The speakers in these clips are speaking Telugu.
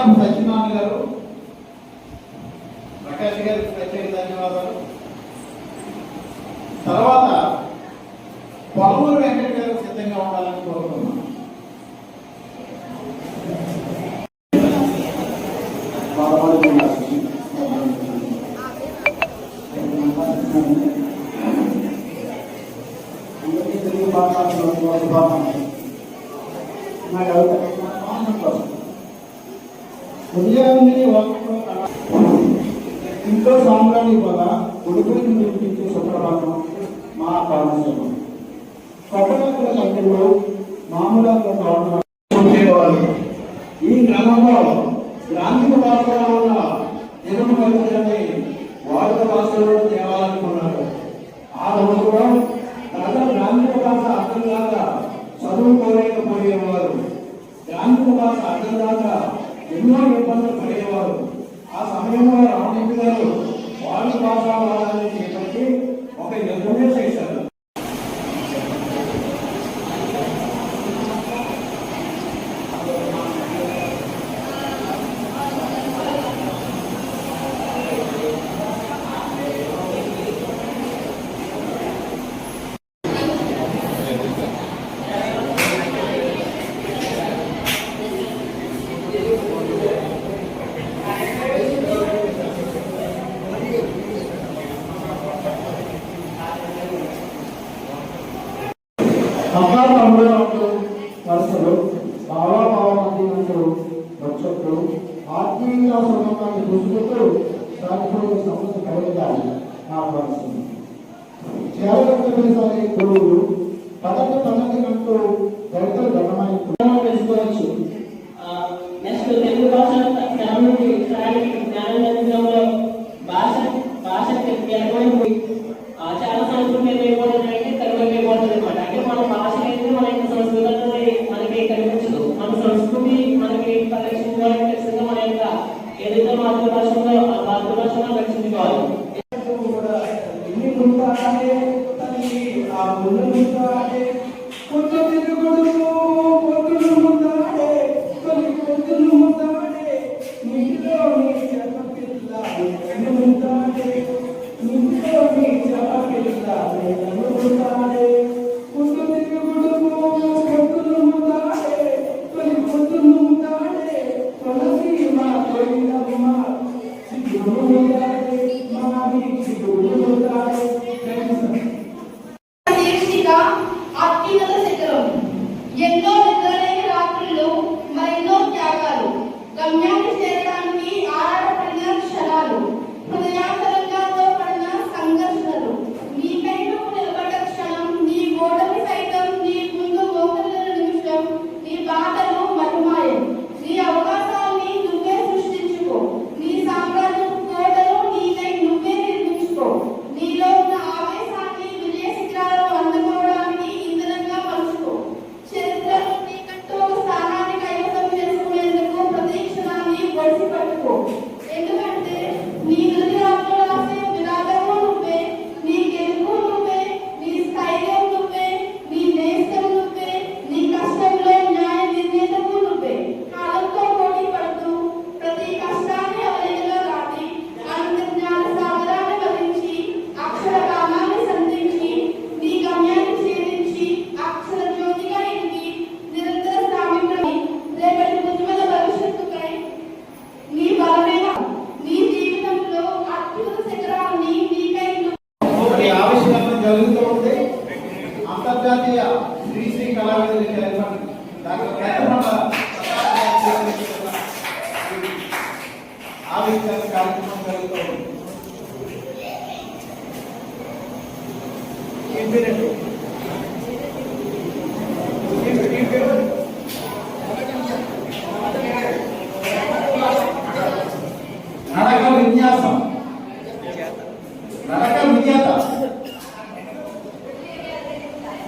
బంగారం సత్యనారాయణ గారు, ప్రకాష్ గారికి ప్రత్యేక ధన్యవాదాలు. తర్వాత పొలమూరు వెంకట గారు సిద్ధంగా ఉండాలని కోరుతున్నాను. ఇంట్లో సాంబ్రాణి వల్ల కొడుకుని నిర్మించే సుప్రభాతం మా పాఠశాల కొత్తల సంఖ్యలో మామూలుగా ఉండేవారు. ఈ క్రమంలో గ్రామీణ భాషలో ఉన్న తెలుగు కవితలని వాడుక భాషలో తేవాలనుకున్నారు. ఆ రోజులో ప్రజలు గ్రామీణ భాష అర్థం కాక చదువుకోలేకపోయేవారు. గ్రామీణ భాష అర్థం కాక ఎన్నో ఇబ్బందులు పడేవారు. ఆ సమయంలో రామరెడ్డి గారు వాడుక భాషావాదాన్ని చేపట్టి ఒక యుద్ధమే చేశారు. వరుసలు భావాభావమంత్రులు వచ్చట్లు ఆత్మీయ సంబంధాన్ని చూసుకుంటూ సాధించే సమస్య కలిగాలి. ఆహ్వానిస్తుంది చేరగొట్టేసారి గురువులు పదవి అంటూ రైతులు ఘనమైన తెలుసుకోవచ్చు. నెక్స్ట్ తెలుగు భాష చాలా సంస్కృతి ఏమైపోతుందంటే తెలుగు అయిపోతుంది అనమాట. అంటే మన భాష అనేది మన సంస్కృతి మనకి కనిపించదు. మన సంస్కృతి మనకి పరిరక్షించుకోవాలంటే ఖచ్చితంగా మన యొక్క ఏదైతే మాతృభాష ఉందో ఆ మాతృభాషను రక్షించుకోవాలి. ఎన్నో నిద్రలేని రాత్రులు మరెన్నో త్యాగాలు గమ్యాన్ని చేరడానికి ఆరాటపడిన క్షణాలు హృదయాంతరంగా పడిన సంఘర్షణలు నీపై నువ్వు నిలబడ్డ క్షణం నీ ఓటమి సైతం నీ ముందు మోకరిల్లిన నిమిషం నీ బాధలు మటుమాయం నీ అవకాశాన్ని నువ్వే సృష్టించుకో నీ సామ్రాజ్యం కోటలు నీకై నువ్వే నిర్మించుకో నీలో ఉన్న ఆవేశాన్ని విజయ శిఖరాలు అందుకోవడానికి ఇంధనంగా మలుచుకో చరిత్రలో నీకంటూ ఒక స్థానాన్ని కైవసం చేసుకునేందుకు ప్రతి క్షణాన్ని ఒడిసి పట్టుకో. ఎందుకంటే నీ నది రాత్రులు రాసే విరాగము నువ్వే, నీ గెలుపు నువ్వే, నీ స్థైర్యం నువ్వే, నీ నేస్తం నువ్వే, నీ కష్టంలో న్యాయ నిర్ణేతము నువ్వే. కాలంతో పోటీ పడుతూ ప్రతి కష్టాన్ని అవలీలగా దాటి అనంత జ్ఞాన సాగరాన్ని వరించి అక్షర కామాన్ని సంధించి నీ గమ్యాన్ని ఛేదించి అక్షర జ్యోతిగా ఎదిగి నిరంతర శ్రామికుని రేపటి ఉజ్వల భవిష్యత్తుకై నీ బలమైన నీ జీవితంలో అద్భుత శిఖరాన్ని నీకై ఆవిష్కరణ జరుగుతూ ఉంది. అంతర్జాతీయ శ్రీ కళావేదిక ఆవిష్కరణ కార్యక్రమం జరుగుతూ ఉంది. నడక విన్యాసం, నడక విన్యాత.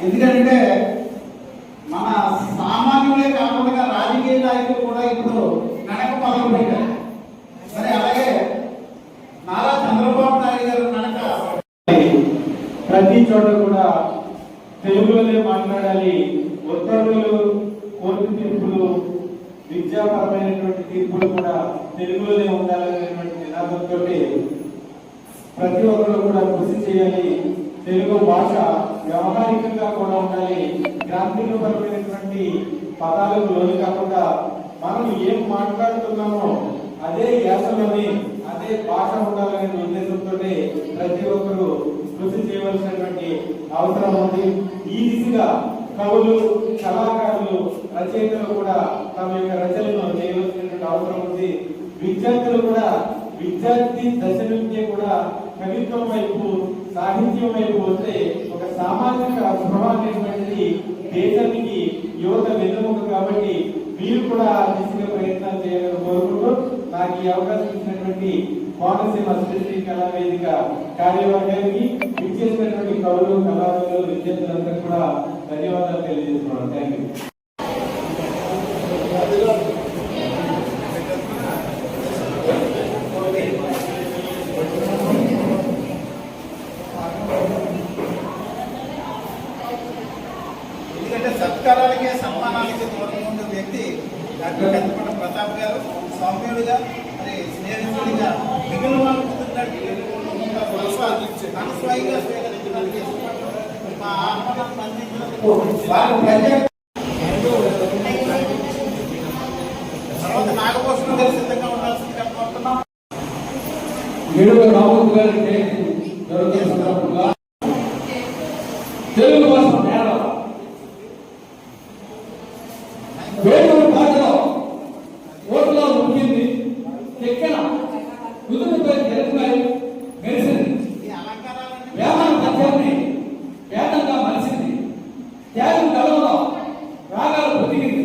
ఎందుకంటే మన సామాన్యులే కాకుండా రాజకీయ నాయకులు కూడా ఇప్పుడు నడక మొదలు పెట్టారు. మరి అలాగే నారా చంద్రబాబు నాయుడు గారు నడక ప్రతి చోట కూడా తెలుగులోనే మాట్లాడాలి. ఉత్తర్వులు, కోర్టు తీర్పులు, విద్యాపరమైనటువంటి తీర్పులు కూడా తెలుగులోనే ఉండాలనేటువంటి నినాదంతో ప్రతి ఒక్కరు కూడా కృషి చేయాలి. తెలుగు భాష వ్యవహారికంగా కూడా ఉండాలి. గ్రాంథికపరమైనటువంటి పదాలకు లోను కాకుండా మనం ఏం మాట్లాడుతున్నామో అదే యాసలోని అదే భాష ఉండాలనే ఉద్దేశంతో ప్రతి ఒక్కరు కృషి చేయవలసినటువంటి అవసరం ఉంది. ఈ దిశగా కవులు, కళాకారులు, రచయితలు కూడా తమ యొక్క రచనలను చేయవలసినటువంటి అవసరం ఉంది. విద్యార్థులు కూడా విద్యార్థి దశ నుంచే కూడా కవిత్వం వైపు, సాహిత్యం వైపు వస్తే ఒక సామాజిక స్పృహ అనేటువంటిది దేశానికి యువత వెన్నెముక. కాబట్టి మీరు కూడా ఆ దిశగా ప్రయత్నాలు చేయాలని కోరుకుంటూ నాకు ఈ అవకాశం ఇచ్చినటువంటి కోనసీమ శ్రీ కళా వేదిక కార్యవర్గానికి, ఇచ్చేసినటువంటి కవులు, కళాకారులు, విద్యార్థులందరూ కూడా ధన్యవాదాలు తెలియజేస్తున్నాను. Thank you. ఎందుకంటే సత్కారాలకే సన్మానాలకి దూరంగా ఉన్న వ్యక్తి డాక్టర్ కందికొండ ప్రతాప్ గారు సౌమ్యుడిగా, మరి స్నేహితుడిగా, మిగిలిన వాళ్ళు అనుస్వాయిగా స్వీకరించడానికి మా ఆహ్వానాన్ని అందించినందుకు తర్వాత నాగభూషణం గారు సిద్ధంగా ఉండాల్సిందిగా కోరుతున్నాం. తెలుగు భాష నేల వేటూరు భాషలో ఓటులో ముఖ్యంది ఎక్కిన కుదురుపై తెలుగుపై మెరిసింది. వేమన పద్యాన్ని వేదంగా మలిసింది. త్యాగం కలంలో రాగాలు పొదిగింది.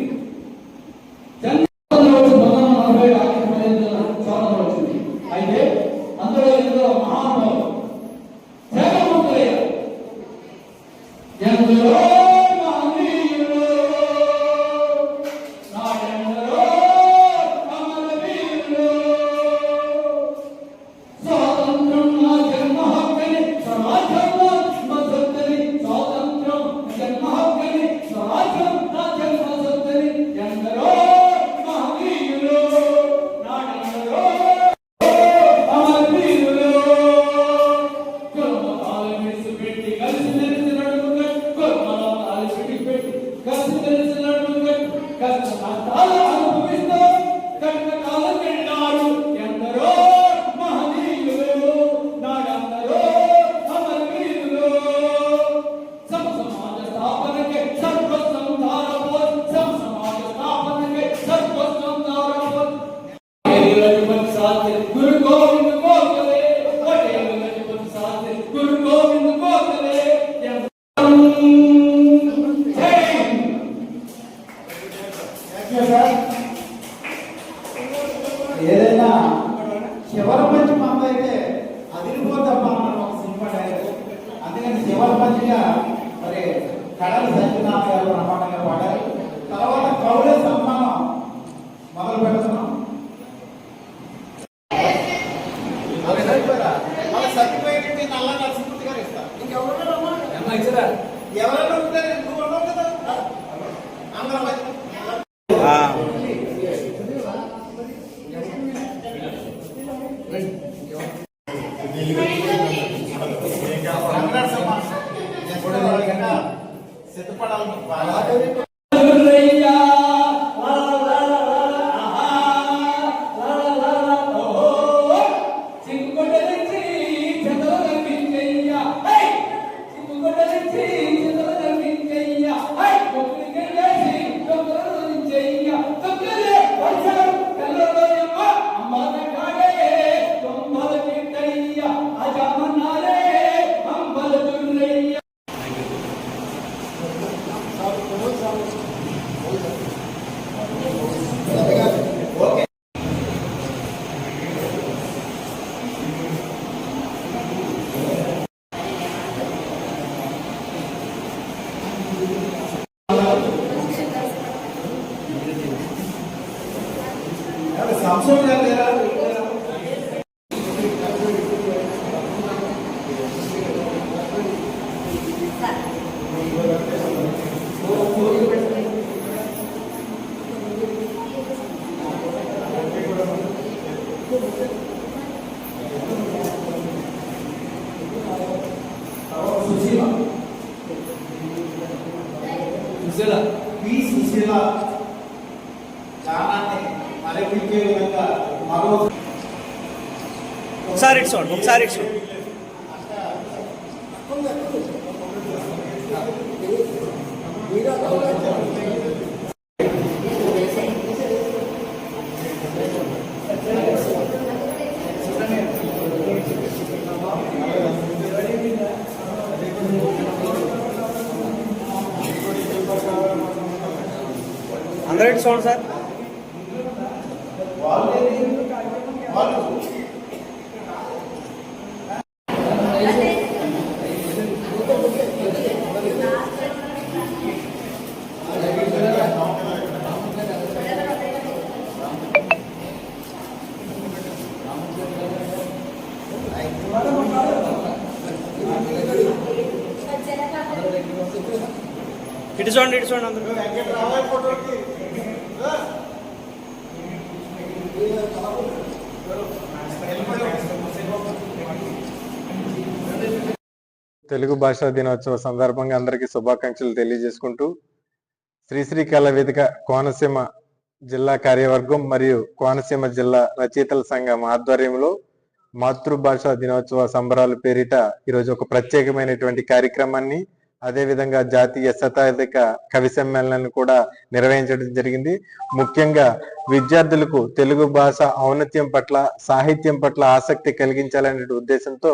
జన్మలో వచ్చి 1940 స్వాతంత్రం వచ్చింది. అయితే అందులో ఎందరో మహానుభావులు త్యాగమూర్తులయ్యారు. ఎందరో మహనీయులు, నాడెందరో అమరవీరులు. స్వాతంత్రం నా జన్మ హక్కని, స్వరాజ్యం నా జన్మసొత్తని. స్వాతంత్రం జన్మ హక్కని, స్వరాజ్యం నా జన్మసొత్తని. ఎందరో మహనీయులు, నాడెందరో అమరవీరులు. కులమతాలు విడిచిపెట్టి కలిసి మెలిసి నడుముగా, కులమతాలు విడిచిపెట్టి కలిసి మెలిసి నడుముగా, కష్ట నష్టాలు అనుభవిస్తూ కష్టకాలం వెళ్ళారు. ఎందరో మహనీయులు, నాడందరో అమరవీరులు. సమాజ స్థాపనకే సర్వస్వం ధారపోల్, సమాజ స్థాపనకే సర్వస్వం ధారపోల్. లక్ష్మణ్ శాస్త్రి గురు గోవింద గోఖలే, పటేల్ లక్ష్మణ్ శాస్త్రి గురు గోవింద గోఖలే. ఏదైనా చివరి మంచి మంద అయితే అదిరిపోద్దమ్మా అన్న ఒక సినిమా డైరెక్ట్. అందుకని చివరి మంచిగా మరి కడలి సత్యనారాయణ గారు బ్రహ్మాండంగా పాడారు. తర్వాత కవుల సన్మానం మొదలు పెడుతున్నాం. సర్టిఫికేట్ నల్ల నరసింహూర్తి గారు ఇస్తారు. ఎవరైనా ఉంటారు, నువ్వు ఉన్నావు కదా అందరం సిద్ధపడాలి. సంశోధన లేదా గానాన్ని మరిపించే విధంగా మరో ఒకసారి ఇటు చూడండి, ఒకసారి ఇటు చూడండి. అందరూ ఇటు చూడండి సార్. ఇటు చూడండి, ఇటు చూడండి అందరూ. తెలుగు భాషా దినోత్సవ సందర్భంగా అందరికీ శుభాకాంక్షలు తెలియజేసుకుంటూ శ్రీశ్రీ కళా వేదిక కోనసీమ జిల్లా కార్యవర్గం మరియు కోనసీమ జిల్లా రచయితల సంఘం ఆధ్వర్యంలో మాతృభాషా దినోత్సవ సంబరాల పేరిట ఈరోజు ఒక ప్రత్యేకమైనటువంటి కార్యక్రమాన్ని, అదేవిధంగా జాతీయ శతాధిక కవి సమ్మేళనాన్ని కూడా నిర్వహించడం జరిగింది. ముఖ్యంగా విద్యార్థులకు తెలుగు భాష ఔన్నత్యం పట్ల, సాహిత్యం పట్ల ఆసక్తి కలిగించాలనే ఉద్దేశంతో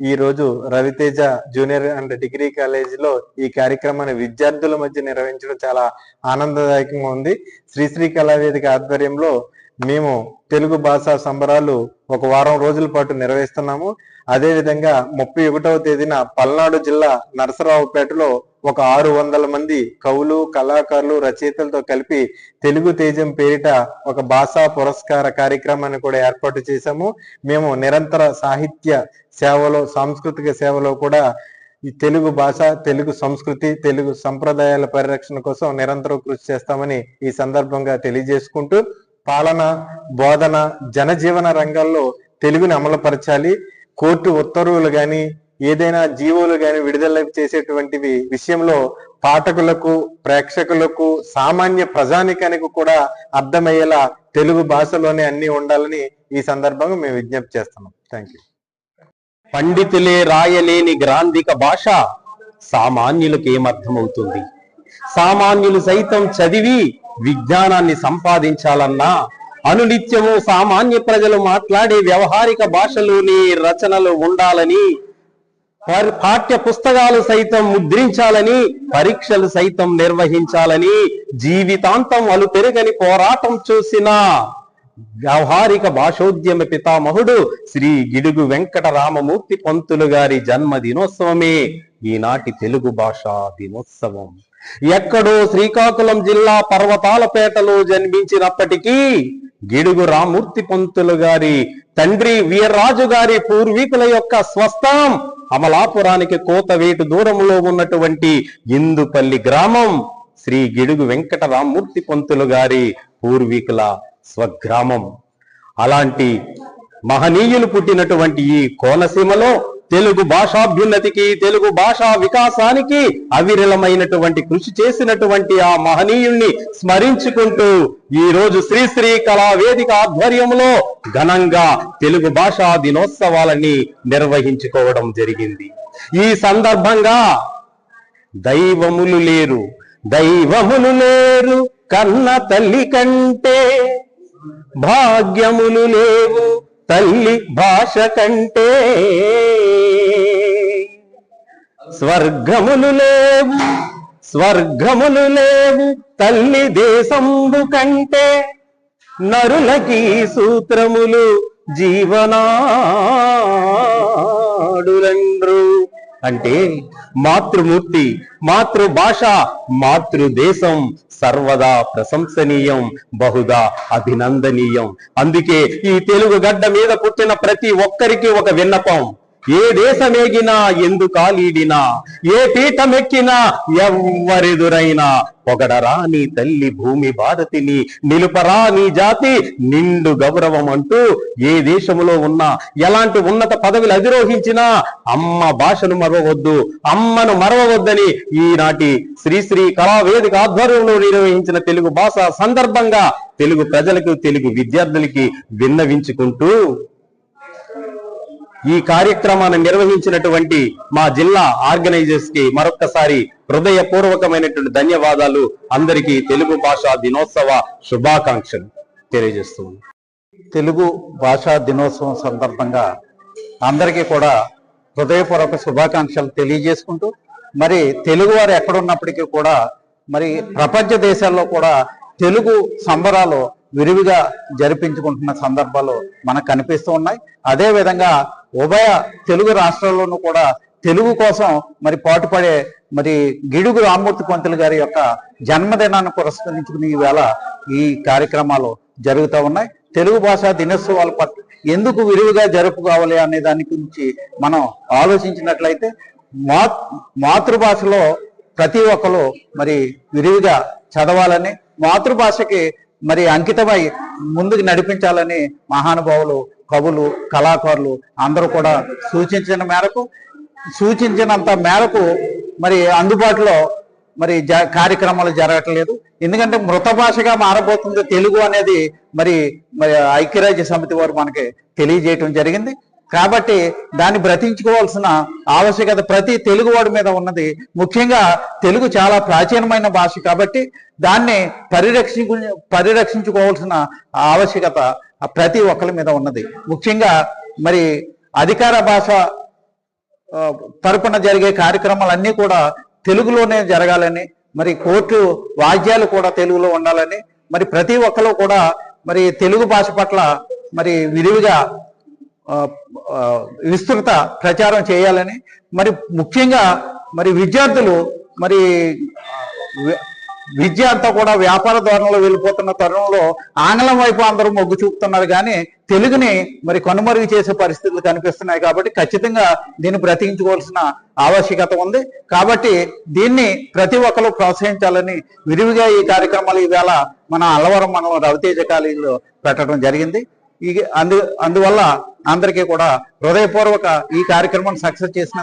ఈ రోజు రవితేజ జూనియర్ అండ్ డిగ్రీ కాలేజీలో ఈ కార్యక్రమాన్ని విద్యార్థుల మధ్య నిర్వహించడం చాలా ఆనందదాయకంగా ఉంది. శ్రీశ్రీ కళావేదిక ఆధ్వర్యంలో మేము తెలుగు భాషా సంబరాలు ఒక వారం రోజుల పాటు నిర్వహిస్తున్నాము. అదే విధంగా 31వ తేదీన పల్నాడు జిల్లా నరసరావుపేటలో ఒక 600 మంది కవులు, కళాకారులు, రచయితలతో కలిపి తెలుగు తేజం పేరిట ఒక భాషా పురస్కార కార్యక్రమాన్ని కూడా ఏర్పాటు చేశాము. మేము నిరంతర సాహిత్య సేవలో, సాంస్కృతిక సేవలో కూడా ఈ తెలుగు భాష, తెలుగు సంస్కృతి, తెలుగు సంప్రదాయాల పరిరక్షణ కోసం నిరంతరం కృషి చేస్తామని ఈ సందర్భంగా తెలియజేసుకుంటూ, పాలన, బోధన, జనజీవన రంగాల్లో తెలుగుని అమలుపరచాలి. కోర్టు ఉత్తర్వులు కానీ, ఏదైనా జీవోలు కానీ విడుదల చేసేటువంటివి విషయంలో పాఠకులకు, ప్రేక్షకులకు, సామాన్య ప్రజానికానికి కూడా అర్థమయ్యేలా తెలుగు భాషలోనే అన్ని ఉండాలని ఈ సందర్భంగా మేము విజ్ఞప్తి చేస్తున్నాం. Thank you. పండితులే రాయలేని గ్రాంధిక భాష సామాన్యులకు ఏమర్థమవుతుంది? సామాన్యులు సైతం చదివి విజ్ఞానాన్ని సంపాదించాలన్నా అనునిత్యము సామాన్య ప్రజలు మాట్లాడే వ్యవహారిక భాషలోని రచనలు ఉండాలని, పాఠ్య పుస్తకాలు సైతం ముద్రించాలని, పరీక్షలు సైతం నిర్వహించాలని జీవితాంతం అలుపెరుగని పోరాటం చూసిన వ్యవహారిక భాషోద్యమ పితామహుడు శ్రీ గిడుగు వెంకట రామమూర్తి పంతులు గారి జన్మదినోత్సవమే ఈనాటి తెలుగు భాషా దినోత్సవం. ఎక్కడో శ్రీకాకుళం జిల్లా పర్వతాలపేటలో జన్మించినప్పటికీ గిడుగు రామూర్తి పంతులు గారి తండ్రి వీర్రాజు గారి పూర్వీకుల యొక్క స్వస్థలం అమలాపురానికి కోతవేటు దూరంలో ఉన్నటువంటి ఇందుపల్లి గ్రామం శ్రీ గిడుగు వెంకట రామూర్తి పంతులు గారి పూర్వీకుల స్వగ్రామం. అలాంటి మహనీయులు పుట్టినటువంటి ఈ కోనసీమలో తెలుగు భాషాభ్యున్నతికి, తెలుగు భాషా వికాసానికి అవిరళమైనటువంటి కృషి చేసినటువంటి ఆ మహనీయుల్ని స్మరించుకుంటూ ఈ రోజు శ్రీశ్రీ కళావేదిక ఆధ్వర్యంలో ఘనంగా తెలుగు భాషా దినోత్సవాలని నిర్వహించుకోవడం జరిగింది. ఈ సందర్భంగా దైవములు లేరు, దైవములు లేరు కన్న తల్లి కంటే, భాగ్యములు లేవు తల్లి భాష కంటే, స్వర్గములు లేవు, స్వర్గములు లేవు తల్లి దేశంబు కంటే, నరులకి సూత్రములు జీవనాడులండ్రు. అంటే మాతృమూర్తి, మాతృభాష, మాతృదేశం సర్వదా ప్రశంసనీయం, బహుదా అభినందనీయం. అందుకే ఈ తెలుగు గడ్డ మీద పుట్టిన ప్రతి ఒక్కరికి ఒక విన్నపం, ఏ దేశమేగినా ఎందు కాలీడినా ఏ పీఠమెక్కినా ఎవ్వరెదురైనా పొగడరా నీ తల్లి భూమి భారతిని, నిలుపరా నీ జాతి నిండు గౌరవం అంటూ ఏ దేశంలో ఉన్నా ఎలాంటి ఉన్నత పదవులు అధిరోహించినా అమ్మ భాషను మరవవద్దు, అమ్మను మరవవద్దని ఈనాటి శ్రీశ్రీ కళావేదిక ఆధ్వర్యంలో నిర్వహించిన తెలుగు భాష సందర్భంగా తెలుగు ప్రజలకు, తెలుగు విద్యార్థులకి విన్నవించుకుంటూ ఈ కార్యక్రమాన్ని నిర్వహించినటువంటి మా జిల్లా ఆర్గనైజర్స్ కి మరొక్కసారి హృదయపూర్వకమైనటువంటి ధన్యవాదాలు. అందరికీ తెలుగు భాషా దినోత్సవ శుభాకాంక్షలు తెలియజేస్తున్నాను. తెలుగు భాషా దినోత్సవం సందర్భంగా అందరికీ కూడా హృదయపూర్వక శుభాకాంక్షలు తెలియజేసుకుంటూ, మరి తెలుగు వారు ఎక్కడున్నప్పటికీ కూడా మరి ప్రపంచ దేశాల్లో కూడా తెలుగు సంబరాలు విరివిగా జరిపించుకుంటున్న సందర్భాలు మనకు కనిపిస్తూ ఉన్నాయి. అదే విధంగా ఉభయ తెలుగు రాష్ట్రాల్లోనూ కూడా తెలుగు కోసం మరి పాటుపడే మరి గిడుగు రామ్మూర్తి పంతులు గారి యొక్క జన్మదినాన్ని పురస్కరించుకుని ఈవేళ ఈ కార్యక్రమాలు జరుగుతూ ఉన్నాయి. తెలుగు భాషా దినోత్సవాల పట్ల ఎందుకు విరివిగా జరుపుకోవాలి అనే దాని గురించి మనం ఆలోచించినట్లయితే మాతృభాషలో ప్రతి ఒక్కరు మరి విరివిగా చదవాలని, మాతృభాషకి మరి అంకితమై ముందుకు నడిపించాలని మహానుభావులు, కవులు, కళాకారులు అందరూ కూడా సూచించినంత మేరకు మరి అందుబాటులో మరి కార్యక్రమాలు జరగట్లేదు. ఎందుకంటే మృత భాషగా మారబోతుంది తెలుగు అనేది మరి ఐక్యరాజ్య సమితి వారు మనకి తెలియజేయటం జరిగింది. కాబట్టి దాన్ని బ్రతికించుకోవాల్సిన ఆవశ్యకత ప్రతి తెలుగువాడి మీద ఉన్నది. ముఖ్యంగా తెలుగు చాలా ప్రాచీనమైన భాష కాబట్టి దాన్ని పరిరక్షించుకోవాల్సిన ఆవశ్యకత ప్రతి ఒక్కరి మీద ఉన్నది. ముఖ్యంగా మరి అధికార భాష తరపున జరిగే కార్యక్రమాలన్నీ కూడా తెలుగులోనే జరగాలని, మరి కోర్టు వాద్యాలు కూడా తెలుగులో ఉండాలని, మరి ప్రతి ఒక్కరు కూడా మరి తెలుగు భాష పట్ల మరి విరివిగా విస్తృత ప్రచారం చేయాలని, మరి ముఖ్యంగా మరి విద్యార్థులు మరి విద్య అంతా కూడా వ్యాపార ధోరణిలో వెళ్ళిపోతున్న తరుణంలో ఆంగ్లం వైపు అందరూ మొగ్గు చూపుతున్నారు, కానీ తెలుగుని మరి కనుమరుగు చేసే పరిస్థితులు కనిపిస్తున్నాయి. కాబట్టి ఖచ్చితంగా దీన్ని బ్రతికించుకోవాల్సిన ఆవశ్యకత ఉంది. కాబట్టి దీన్ని ప్రతి ఒక్కరు ప్రోత్సహించాలని విరివిగా ఈ కార్యక్రమాలు ఈవేళ మన అల్లవరం మండలం రవితేజ కాలేజీలో పెట్టడం జరిగింది. అందువల్ల అందరికీ కూడా హృదయపూర్వక ఈ కార్యక్రమాన్ని సక్సెస్ చేసిన